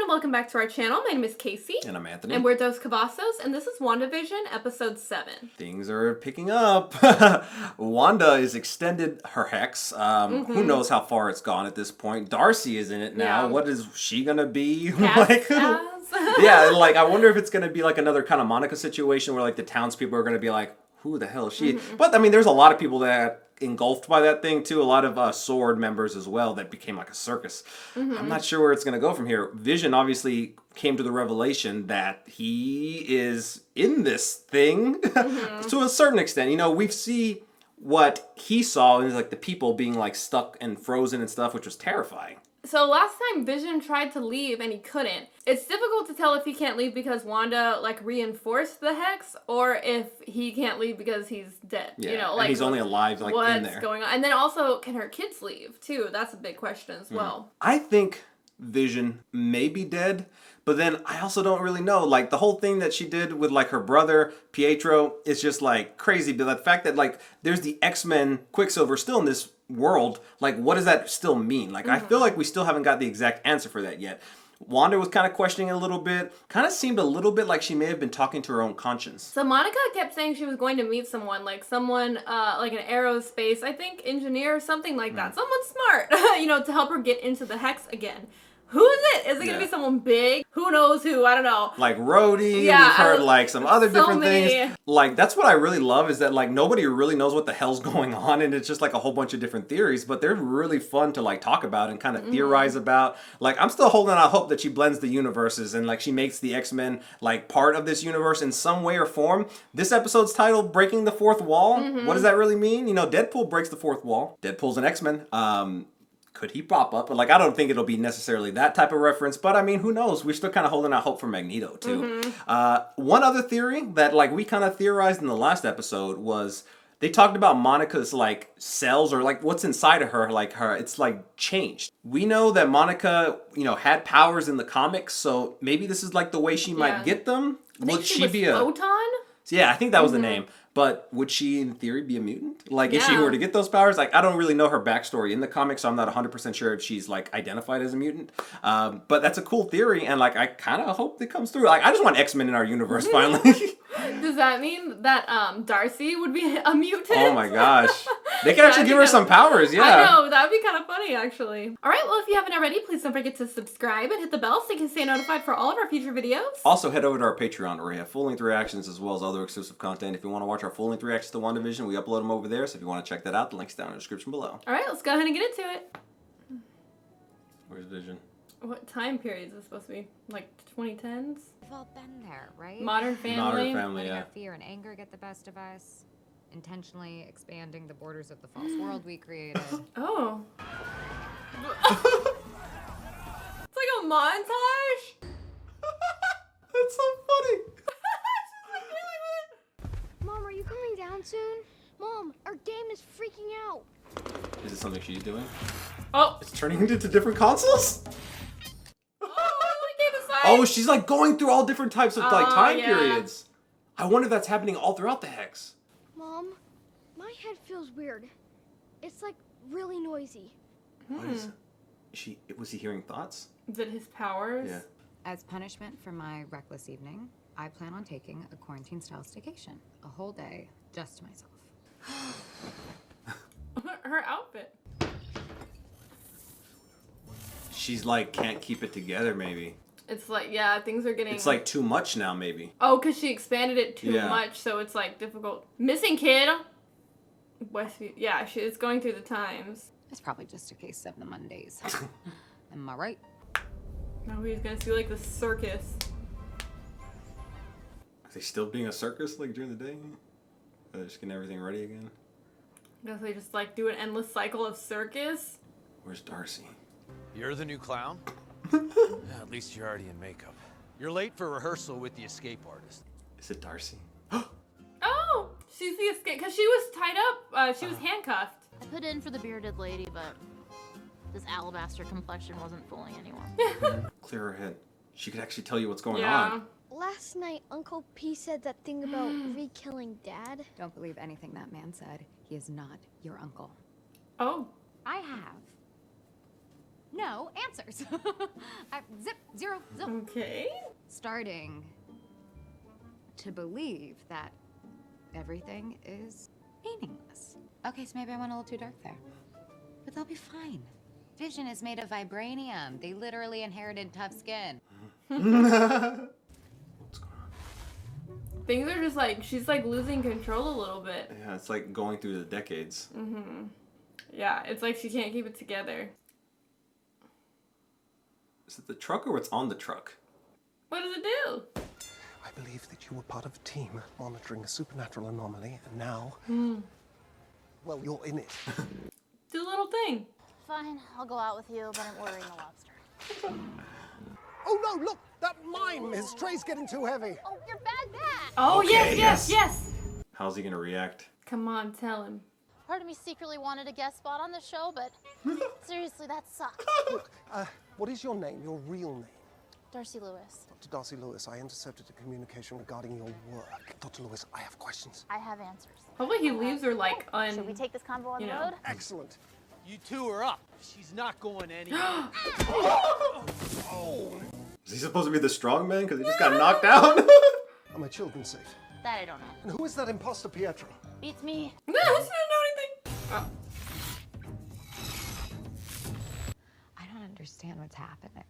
welcome back to our channel. My name is Casey. And I'm Anthony. And we're Dos Cavazos, and this is WandaVision, episode 7. Things are picking up. Wanda is extended her hex. Who knows how far it's gone at this point. Darcy is in it now. Yeah. What is she gonna be? Like, yeah, like, I wonder if it's gonna be like another kind of Monica situation where like the townspeople are gonna be like, who the hell is she? But I mean, there's a lot of people that engulfed by that thing too. A lot of sword members as well that became like a circus. I'm not sure where it's going to go from here. Vision obviously came to the revelation that he is in this thing to a certain extent. You know, we see what he saw and like the people being like stuck and frozen and stuff, which was terrifying. So last time Vision tried to leave and he couldn't. It's difficult to tell if he can't leave because Wanda like reinforced the hex or if he can't leave because he's dead. Yeah, you know, like and he's only alive like in there. What's going on? And then also, can her kids leave too? That's a big question as well. I think Vision may be dead, but then I also don't really know. Like the whole thing that she did with like her brother Pietro is just like crazy. But the fact that like there's the X-Men Quicksilver still in this world, like what does that still mean? Like I feel like we still haven't got the exact answer for that yet. Wanda was kind of questioning it a little bit. Kind of seemed a little bit like she may have been talking to her own conscience. So Monica kept saying she was going to meet someone, like like an aerospace, I think, engineer or something like that. Someone smart, you know, to help her get into the hex again. Who is it? Is it going to be someone big? Who knows who? I don't know. Like Rhodey. Yeah, we've heard like some other different things. Like that's what I really love is that like nobody really knows what the hell's going on and it's just like a whole bunch of different theories, but they're really fun to like talk about and kind of theorize about. Like I'm still holding out hope that she blends the universes and like she makes the X-Men like part of this universe in some way or form. This episode's titled Breaking the Fourth Wall. What does that really mean? You know, Deadpool breaks the fourth wall. Deadpool's an X-Men. Could he pop up? But like, I don't think it'll be necessarily that type of reference. But I mean, who knows? We're still kind of holding out hope for Magneto too. One other theory that like we kind of theorized in the last episode was they talked about Monica's like cells or like what's inside of her, like her. It's like changed. We know that Monica, you know, had powers in the comics, so maybe this is like the way she might get them. Would she be a photon? Yeah, I think that was the name. But would she, in theory, be a mutant? Like, if she were to get those powers, like, I don't really know her backstory in the comics, so I'm not 100% sure if she's, like, identified as a mutant. But that's a cool theory, and, like, I kind of hope it comes through. Like, I just want X-Men in our universe, finally. Does that mean that Darcy would be a mutant? Oh, my gosh. They could actually give her some powers, yeah. I know, that would be kind of funny, actually. All right, well, if you haven't already, please don't forget to subscribe and hit the bell so you can stay notified for all of our future videos. Also, head over to our Patreon, where we have full-length reactions as well as other exclusive content. If you want to watch our full-length reactions to WandaVision, we upload them over there, so if you want to check that out, the link's down in the description below. All right, let's go ahead and get into it. Where's Vision? What time period is this supposed to be? Like 2010s? We've all been there, right? Modern Family? Modern Family, yeah. Letting our fear and anger get the best of us. Intentionally expanding the borders of the false world we created. Oh. It's like a montage? That's so funny. Mom, are you coming down soon? Mom, our game is freaking out. Is it something she's doing? Oh. It's turning into different consoles? Oh, she's like going through all different types of like time periods. I wonder if that's happening all throughout the hex. Mom, my head feels weird. It's like really noisy. Was he hearing thoughts? Is it his powers? Yeah. As punishment for my reckless evening, I plan on taking a quarantine-style staycation. A whole day just to myself. Her outfit. She's like can't keep it together maybe. It's like, yeah, things are getting... It's like too much now maybe. Oh, because she expanded it too much, so it's like difficult. Missing kid. Westview. Yeah, it's going through the times. It's probably just a case of the Mondays. Am I right? No, he's gonna see like the circus. Are they still being a circus like during the day? Are they just getting everything ready again? Guess they just like do an endless cycle of circus. Where's Darcy? You're the new clown? At least you're already in makeup. You're late for rehearsal with the escape artist. Is it Darcy? Oh, she's the escape because she was tied up. She was handcuffed. I put in for the bearded lady, but this alabaster complexion wasn't fooling anyone. Clear her head. She could actually tell you what's going on. Last night, Uncle P said that thing about re-killing Dad. Don't believe anything that man said. He is not your uncle. Oh. I have No answers. Zip, zero, zip. Okay. Starting to believe that everything is meaningless. Okay, so maybe I went a little too dark there. But they'll be fine. Vision is made of vibranium. They literally inherited tough skin. What's going on? Things are just like, she's like losing control a little bit. Yeah, it's like going through the decades. Mm-hmm. Yeah, it's like she can't keep it together. Is it the truck or what's on the truck? What does it do? I believe that you were part of a team monitoring a supernatural anomaly, and now, well, you're in it. Do the little thing. Fine, I'll go out with you, but I'm ordering a lobster. Oh no, look! That mime! His tray's getting too heavy! Oh, your bag back! Oh, Okay, yes. How's he gonna react? Come on, tell him. Part of me secretly wanted a guest spot on the show, but seriously, that sucks. Look, what is your name, your real name? Darcy Lewis. Dr. Darcy Lewis, I intercepted a communication regarding your work. Dr. Lewis, I have questions. I have answers. Hopefully he leaves her like Should we take this convo on the you know. road? Excellent. You two are up. She's not going anywhere. Is he supposed to be the strong man because he just got knocked down? Are my children safe? That I don't know. And who is that imposter Pietro? Beats me. No, she didn't know anything. Oh. I don't understand what's happening.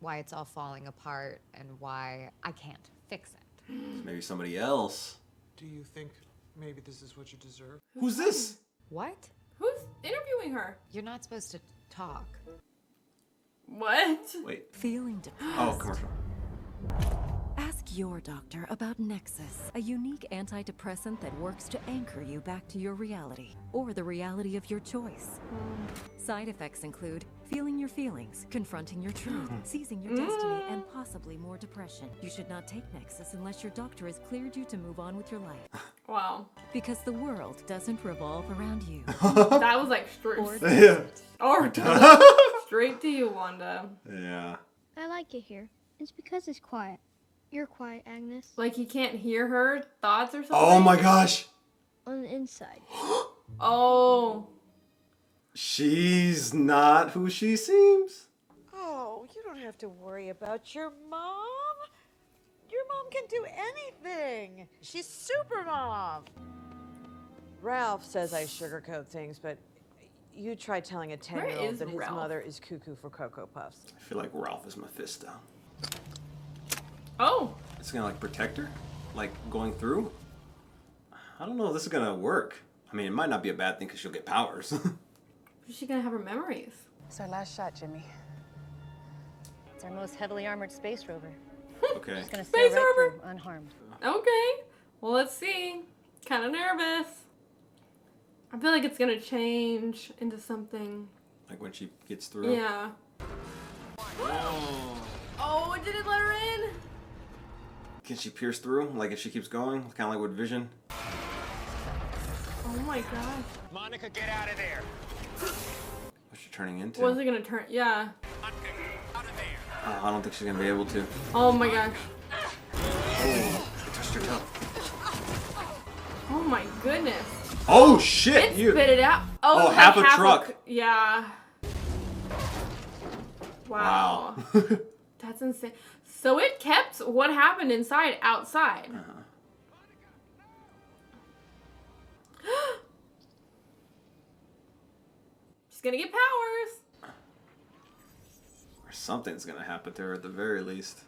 Why it's all falling apart and why I can't fix it. Maybe somebody else. Do you think maybe this is what you deserve? Who's this? What? Who's interviewing her? You're not supposed to talk. What? Wait. Feeling depressed? Oh, commercial. Ask your doctor about Nexus, a unique antidepressant that works to anchor you back to your reality, or the reality of your choice. Side effects include feeling your feelings, confronting your truth, seizing your destiny, and possibly more depression. You should not take Nexus unless your doctor has cleared you to move on with your life. Wow. Because the world doesn't revolve around you. That was like straight. Yeah. Or straight to you, Wanda. Yeah. I like it here. It's because it's quiet. You're quiet, Agnes. Like he can't hear her thoughts or something. Oh my gosh. On the inside. Oh. She's not who she seems. Oh, you don't have to worry about your mom. Your mom can do anything. She's super mom. Ralph says I sugarcoat things, but you try telling a 10-year-old that his Ralph? mother is cuckoo for Cocoa Puffs. I feel like Ralph is Mephisto. Oh. It's gonna like protect her? Like going through? I don't know if this is gonna work. I mean, it might not be a bad thing because she'll get powers. Is she gonna have her memories? It's our last shot, Jimmy. It's our most heavily armored space rover. Okay. It's gonna Space sail right rover? through, unharmed. Okay. Well, let's see. Kind of nervous. I feel like it's gonna change into something. Like when she gets through. Yeah. Oh, it didn't let her in. Can she pierce through? Like if she keeps going? Kind of like with Vision? Oh my gosh. Monica, get out of there. What's she turning into? Was it gonna turn? Yeah. Oh, I don't think she's gonna be able to. Oh my gosh. Oh, it touched her toe. Oh my goodness. Oh shit! It You. spit it out. Oh, Oh, like half a truck. Yeah. Wow. Wow. That's insane. So it kept what happened inside outside. She's gonna get powers. Or something's gonna happen to her at the very least.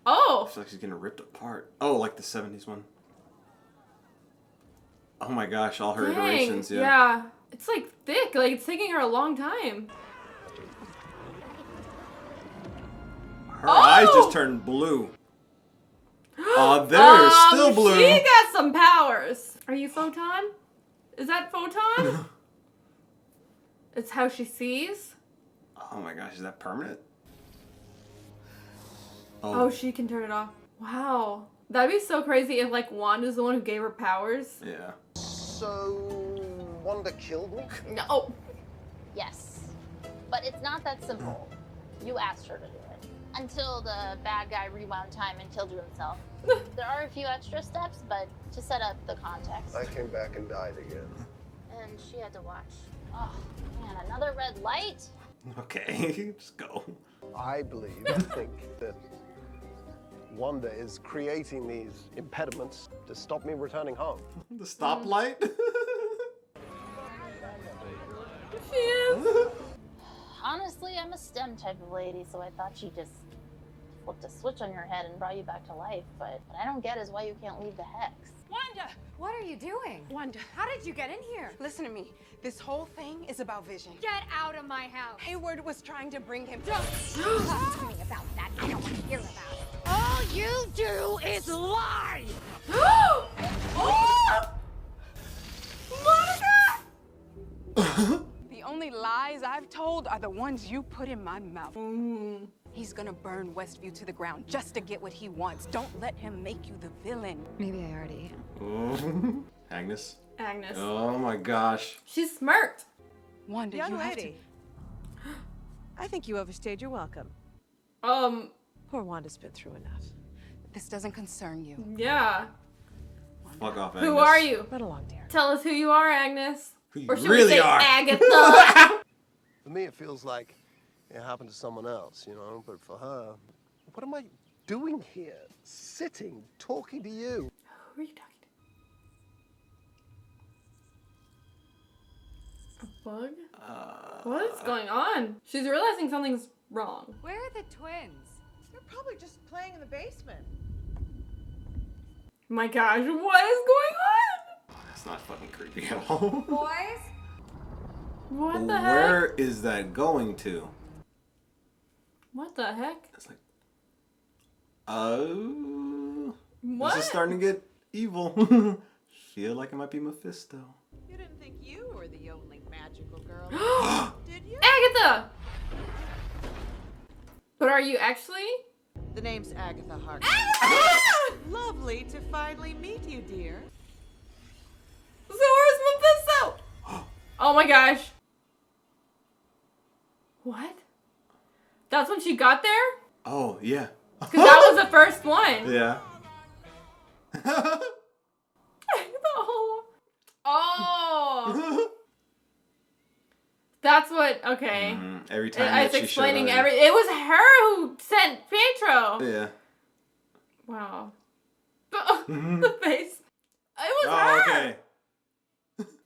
Oh. I feel like she's getting ripped apart. Oh, like the 70s one. Oh my gosh, all her Dang. iterations, yeah. Yeah. It's like thick. Like it's taking her a long time. Her eyes just turned blue. Oh, still blue. She got some powers. Are you Photon? Is that Photon? It's how she sees. Oh my gosh, is that permanent? Oh, she can turn it off. Wow. That'd be so crazy if, like, Wanda's the one who gave her powers. Yeah. So, Wanda killed me? No. Yes. But it's not that simple. You asked her to do it. Until the bad guy rewound time and killed you himself. There are a few extra steps, but to set up the context. I came back and died again. And she had to watch. Oh, man, another red light? Okay, just go. I think that Wanda is creating these impediments to stop me returning home. The stoplight? She is. Honestly, I'm a STEM type of lady, so I thought she just flipped a switch on your head and brought you back to life. But what I don't get is why you can't leave the hex. Wanda! What are you doing? Wanda, How did you get in here? listen to me. This whole thing is about Vision. Get out of my house. Hayward was trying to bring him. Don't talk to me about that. I don't want to hear about it. All you do is lie. The only lies I've told are the ones you put in my mouth. He's gonna burn Westview to the ground just to get what he wants. Don't let him make you the villain. Maybe I already am. Agnes. Agnes. Oh my gosh. She smirked. Wanda, Young you have lady. I think you overstayed your welcome. Poor Wanda's been through enough. This doesn't concern you. Yeah. Fuck off, Agnes. Who are you? Run along, dear. Tell us who you are, Agnes. Who you Or should really we say are. Agatha? For me, it feels like it happened to someone else, you know, but for her, what am I doing here? Sitting, talking to you. Who are you talking to? A bug? What is going on? She's realizing something's wrong. Where are the twins? They're probably just playing in the basement. My gosh, what is going on? That's not fucking creepy at all. Boys? What the heck? Where is that going to? What the heck? It's like, oh, What? this is starting to get evil. Feel like it might be Mephisto. You didn't think you were the only magical girl, did you? Agatha! But are you actually? The name's Agatha Harkness. Lovely to finally meet you, dear. So where's Mephisto? Oh my gosh. What? That's when she got there? Oh, yeah. Because that was the first one. Yeah. Oh. That's what, okay. Every time It's that she explaining showed up, it was her who sent Pietro. Yeah. Wow. The face. It was her. Okay.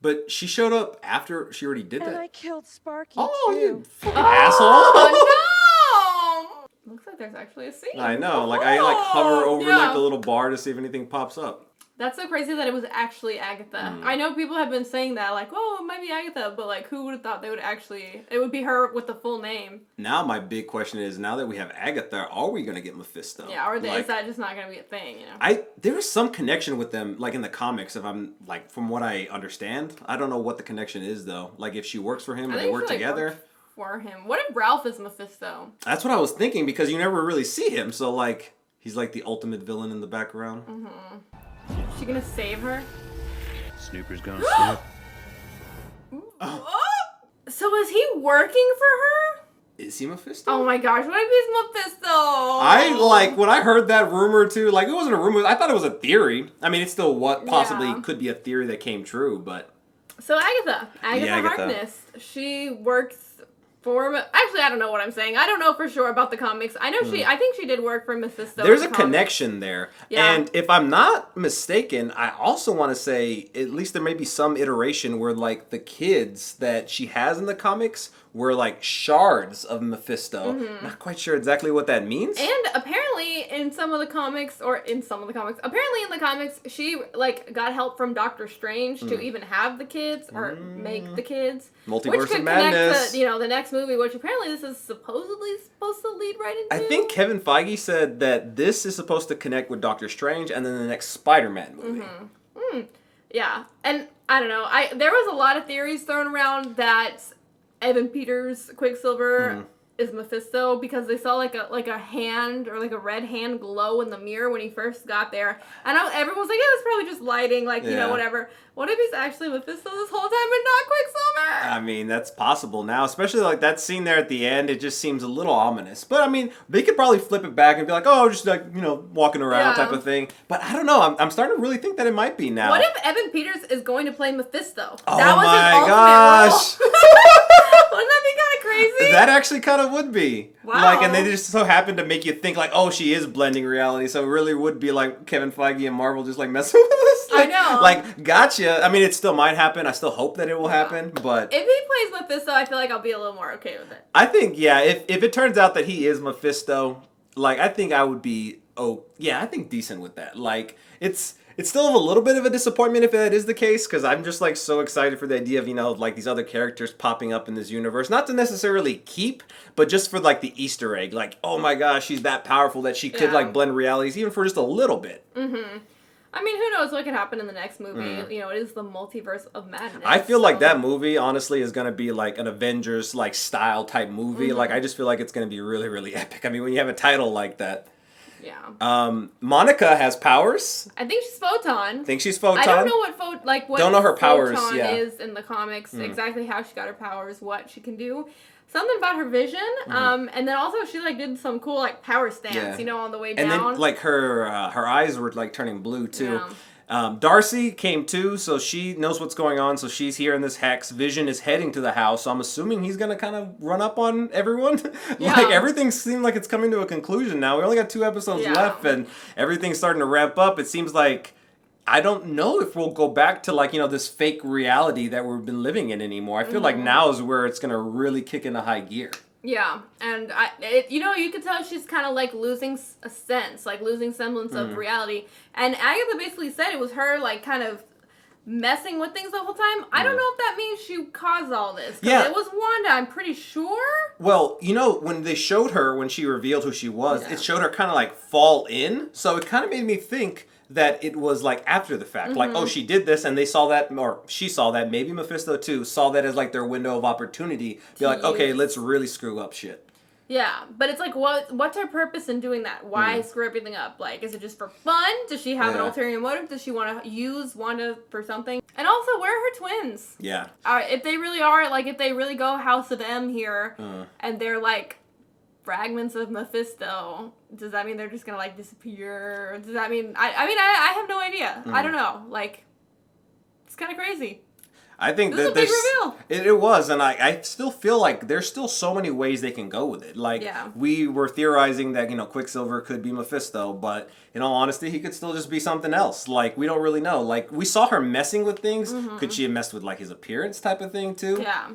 But she showed up after she already did And that. I killed Sparky, Oh, too. you fucking asshole. Oh no! Looks like there's actually a scene. I know. Like, I hover over yeah. like the little bar to see if anything pops up. That's so crazy that it was actually Agatha. I know people have been saying that, like, oh, it might be Agatha, but like, who would have thought they would actually? It would be her with the full name. Now my big question is, now that we have Agatha, are we gonna get Mephisto? Yeah, or Like, is that just not gonna be a thing? You know. there is some connection with them, like in the comics. If I'm like, from what I understand, I don't know what the connection is though. Like if she works for him or they work together. Worked for him. What if Ralph is Mephisto? That's what I was thinking because you never really see him. So like, he's like the ultimate villain in the background. Is she gonna save her? Snooper's gonna snoop. So is he working for her? Is he Mephisto? Oh my gosh, what if he's Mephisto? I like when I heard that rumor too. Like it wasn't a rumor. I thought it was a theory. I mean, it's still what possibly could be a theory that came true, but. So Agatha Harkness, she works for. Actually, I don't know what I'm saying. I don't know for sure about the comics. I know I think she did work for Mephisto. There's a connection there. Yeah. And if I'm not mistaken, I also want to say at least there may be some iteration where like the kids that she has in the comics were like shards of Mephisto. Not quite sure exactly what that means. And apparently in some of the comics, apparently in the comics, she like got help from Doctor Strange to even have the kids or make the kids. Multiverse which could of Madness. Connect to, the next movie, which apparently this is supposedly supposed to lead right into. I think Kevin Feige said that this is supposed to connect with Doctor Strange and then the next Spider-Man movie. Yeah, and I don't know. There was a lot of theories thrown around that Evan Peters' Quicksilver is Mephisto because they saw like a hand or like a red hand glow in the mirror when he first got there, and everyone was like, "Yeah, it's probably just lighting, whatever." What if he's actually Mephisto this whole time and not Quicksilver? I mean, that's possible now, especially like that scene there at the end. It just seems a little ominous. But I mean, they could probably flip it back and be like, "Oh, just like walking around type of thing." But I don't know. I'm starting to really think that it might be now. What if Evan Peters is going to play Mephisto? Oh that was my his gosh! Wouldn't that be kind of crazy? That actually kind of would be. Wow. Like, and they just so happen to make you think like, oh, she is blending reality. So it really would be like Kevin Feige and Marvel just like messing with us. Like, I know. Like, gotcha. I mean, it still might happen. I still hope that it will happen. But if he plays Mephisto, I feel like I'll be a little more okay with it. I think, yeah, if it turns out that he is Mephisto, like, I think I would be, I think decent with that. Like, it's still a little bit of a disappointment if that is the case, because I'm just, like, so excited for the idea of, like, these other characters popping up in this universe. Not to necessarily keep, but just for, like, the Easter egg. Like, oh my gosh, she's that powerful that she could, like, blend realities, even for just a little bit. Mm-hmm. I mean, who knows what could happen in the next movie? It is the multiverse of madness. I feel like that movie, honestly, is going to be like an Avengers like style type movie. Like, I just feel like it's going to be really, really epic. I mean, when you have a title like that. Yeah. Monica has powers. I think she's Photon. I don't know what don't know her powers, Photon is in the comics, exactly how she got her powers, what she can do. Something about her vision, and then also she like did some cool like power stance, on the way down. And then like her eyes were like turning blue too. Yeah. Darcy came too, so she knows what's going on. So she's here in this hex. Vision is heading to the house. So I'm assuming he's gonna kind of run up on everyone. Like everything seemed like it's coming to a conclusion now. We only got 2 episodes left, and everything's starting to ramp up. It seems like. I don't know if we'll go back to like, this fake reality that we've been living in anymore. I feel like now is where it's going to really kick into high gear. Yeah, and you could tell she's kind of like losing a sense, like losing semblance of reality. And Agatha basically said it was her like kind of messing with things the whole time. I don't know if that means she caused all this. Yeah. It was Wanda, I'm pretty sure. Well, when they showed her, when she revealed who she was, it showed her kind of like fall in. So it kind of made me think that it was like after the fact, like, oh, she did this and they saw that, or she saw that, maybe Mephisto too, saw that as like their window of opportunity. Be like, okay, let's really screw up shit. Yeah, but it's like, what's her purpose in doing that? Why screw everything up? Like, is it just for fun? Does she have an ulterior motive? Does she want to use Wanda for something? And also, where are her twins? Yeah. If they really are, like, if they really go House of M here, and they're like fragments of Mephisto, does that mean they're just gonna like disappear? Does that mean I have no idea. I don't know. Like, it's kind of crazy. I think this that is a big reveal. It was, and I still feel like there's still so many ways they can go with it. Like we were theorizing that Quicksilver could be Mephisto, but in all honesty, he could still just be something else. Like we don't really know. Like we saw her messing with things. Could she have messed with like his appearance type of thing too? Yeah.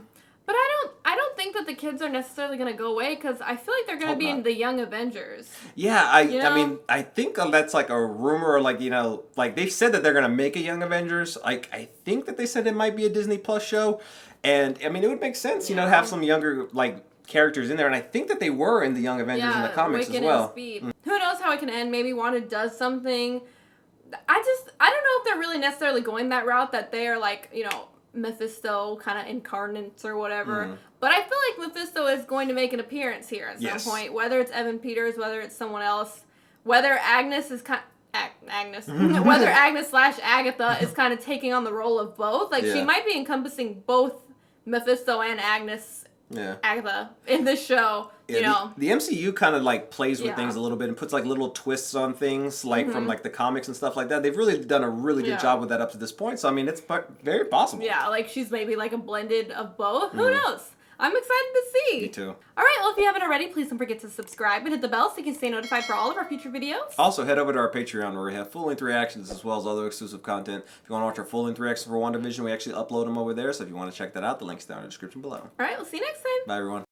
But I don't think that the kids are necessarily going to go away because I feel like they're going to be in the Young Avengers. Yeah, I mean, I think that's like a rumor, or like, like they've said that they're going to make a Young Avengers. Like, I think that they said it might be a Disney Plus show. And, I mean, it would make sense, to have some younger, like, characters in there. And I think that they were in the Young Avengers in the comics as well. Who knows how it can end? Maybe Wanda does something. I don't know if they're really necessarily going that route, that they are like, Mephisto kind of incarnates or whatever. But I feel like Mephisto is going to make an appearance here at some point, whether it's Evan Peters, whether it's someone else, whether Agnes is whether Agnes / Agatha is kind of taking on the role of both. Like she might be encompassing both Mephisto and Agatha in this show. Yeah, the MCU kind of like plays with things a little bit and puts like little twists on things like from like the comics and stuff like that. They've really done a really good job with that up to this point. So I mean, it's very possible. Yeah, like she's maybe like a blended of both. Who knows? I'm excited to see. Me too. All right, well, if you haven't already, please don't forget to subscribe and hit the bell so you can stay notified for all of our future videos. Also, head over to our Patreon where we have full-length reactions as well as other exclusive content. If you want to watch our full-length reactions for WandaVision, we actually upload them over there. So if you want to check that out, the link's down in the description below. All right, we'll see you next time. Bye, everyone.